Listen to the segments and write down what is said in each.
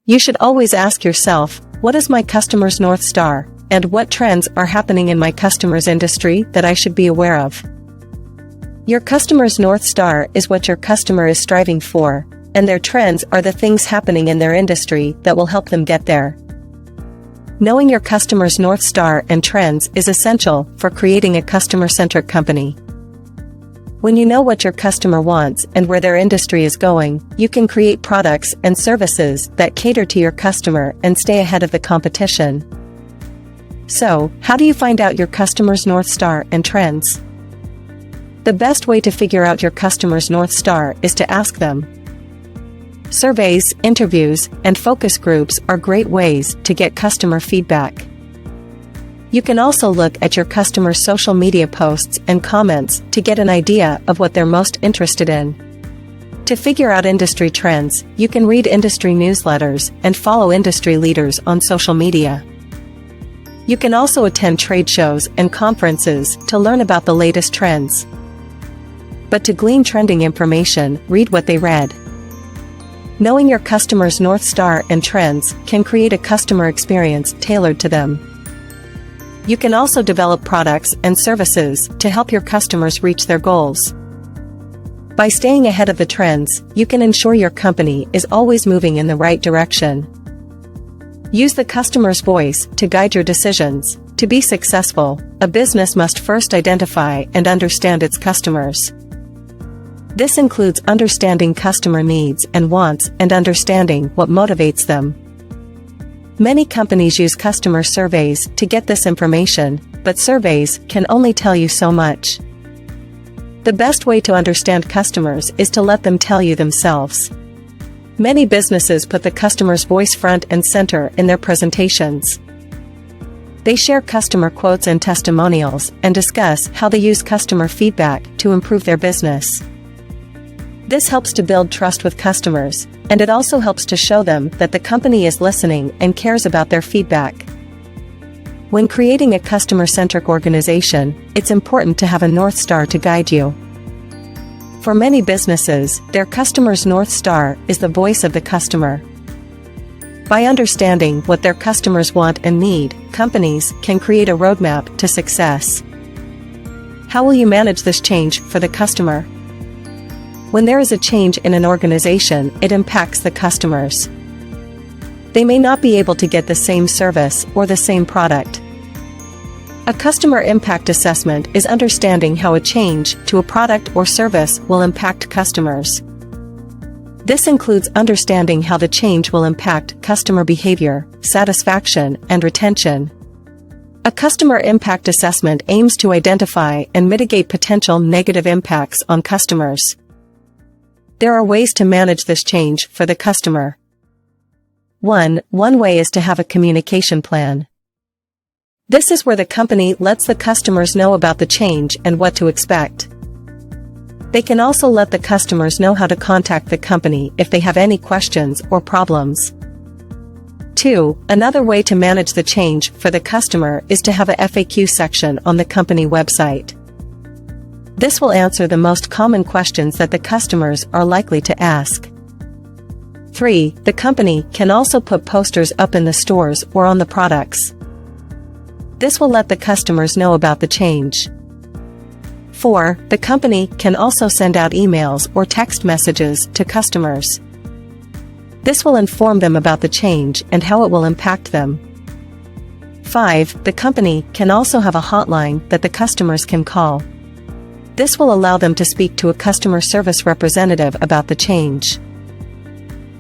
You should always ask yourself, what is my customer's North Star, and what trends are happening in my customer's industry that I should be aware of? Your customer's North Star is what your customer is striving for, and their trends are the things happening in their industry that will help them get there. Knowing your customer's North Star and trends is essential for creating a customer-centric company. When you know what your customer wants and where their industry is going, you can create products and services that cater to your customer and stay ahead of the competition. So, how do you find out your customer's North Star and trends? The best way to figure out your customer's North Star is to ask them. Surveys, interviews, and focus groups are great ways to get customer feedback. You can also look at your customer's social media posts and comments to get an idea of what they're most interested in. To figure out industry trends, you can read industry newsletters and follow industry leaders on social media. You can also attend trade shows and conferences to learn about the latest trends. But to glean trending information, read what they read. Knowing your customer's North Star and trends can create a customer experience tailored to them. You can also develop products and services to help your customers reach their goals. By staying ahead of the trends, you can ensure your company is always moving in the right direction. Use the customer's voice to guide your decisions. To be successful, a business must first identify and understand its customers. This includes understanding customer needs and wants and understanding what motivates them. Many companies use customer surveys to get this information, but surveys can only tell you so much. The best way to understand customers is to let them tell you themselves. Many businesses put the customer's voice front and center in their presentations. They share customer quotes and testimonials and discuss how they use customer feedback to improve their business. This helps to build trust with customers, and it also helps to show them that the company is listening and cares about their feedback. When creating a customer-centric organization, it's important to have a North Star to guide you. For many businesses, their customer's North Star is the voice of the customer. By understanding what their customers want and need, companies can create a roadmap to success. How will you manage this change for the customer? When there is a change in an organization, it impacts the customers. They may not be able to get the same service or the same product. A customer impact assessment is understanding how a change to a product or service will impact customers. This includes understanding how the change will impact customer behavior, satisfaction, and retention. A customer impact assessment aims to identify and mitigate potential negative impacts on customers. There are ways to manage this change for the customer. One way is to have a communication plan. This is where the company lets the customers know about the change and what to expect. They can also let the customers know how to contact the company if they have any questions or problems. 2. Another way to manage the change for the customer is to have a FAQ section on the company website. This will answer the most common questions that the customers are likely to ask. 3. The company can also put posters up in the stores or on the products. This will let the customers know about the change. 4. The company can also send out emails or text messages to customers. This will inform them about the change and how it will impact them. 5. The company can also have a hotline that the customers can call. This will allow them to speak to a customer service representative about the change.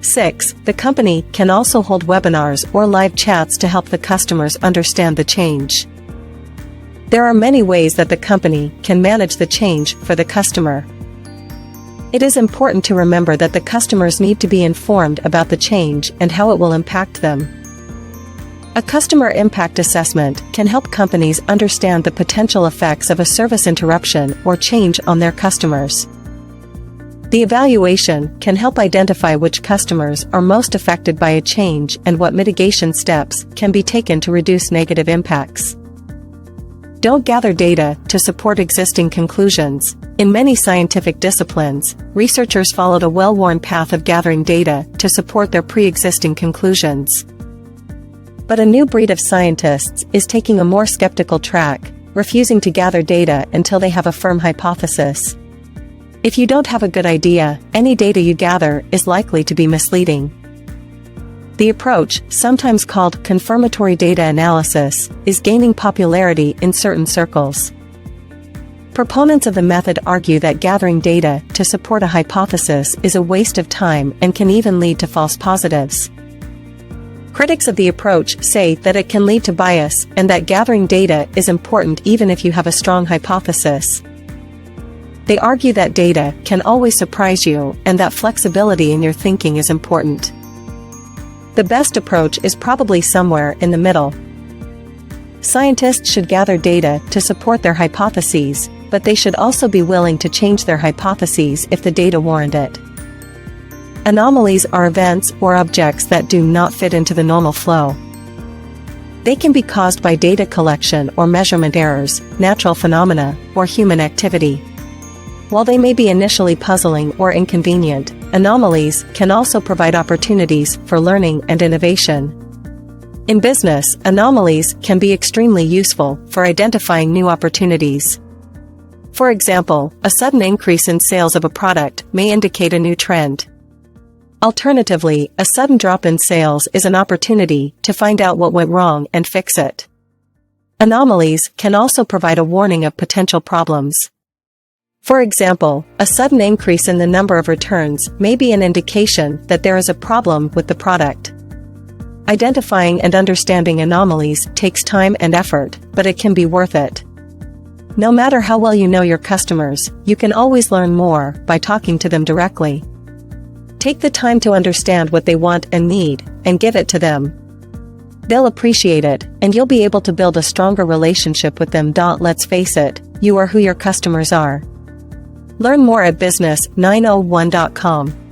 6. The company can also hold webinars or live chats to help the customers understand the change. There are many ways that the company can manage the change for the customer. It is important to remember that the customers need to be informed about the change and how it will impact them. A customer impact assessment can help companies understand the potential effects of a service interruption or change on their customers. The evaluation can help identify which customers are most affected by a change and what mitigation steps can be taken to reduce negative impacts. Don't gather data to support existing conclusions. In many scientific disciplines, researchers followed a well-worn path of gathering data to support their pre-existing conclusions. But a new breed of scientists is taking a more skeptical track, refusing to gather data until they have a firm hypothesis. If you don't have a good idea, any data you gather is likely to be misleading. The approach, sometimes called confirmatory data analysis, is gaining popularity in certain circles. Proponents of the method argue that gathering data to support a hypothesis is a waste of time and can even lead to false positives. Critics of the approach say that it can lead to bias and that gathering data is important even if you have a strong hypothesis. They argue that data can always surprise you and that flexibility in your thinking is important. The best approach is probably somewhere in the middle. Scientists should gather data to support their hypotheses, but they should also be willing to change their hypotheses if the data warrant it. Anomalies are events or objects that do not fit into the normal flow. They can be caused by data collection or measurement errors, natural phenomena, or human activity. While they may be initially puzzling or inconvenient, anomalies can also provide opportunities for learning and innovation. In business, anomalies can be extremely useful for identifying new opportunities. For example, a sudden increase in sales of a product may indicate a new trend. Alternatively, a sudden drop in sales is an opportunity to find out what went wrong and fix it. Anomalies can also provide a warning of potential problems. For example, a sudden increase in the number of returns may be an indication that there is a problem with the product. Identifying and understanding anomalies takes time and effort, but it can be worth it. No matter how well you know your customers, you can always learn more by talking to them directly. Take the time to understand what they want and need, and give it to them. They'll appreciate it, and you'll be able to build a stronger relationship with them. Let's face it, you are who your customers are. Learn more at business901.com.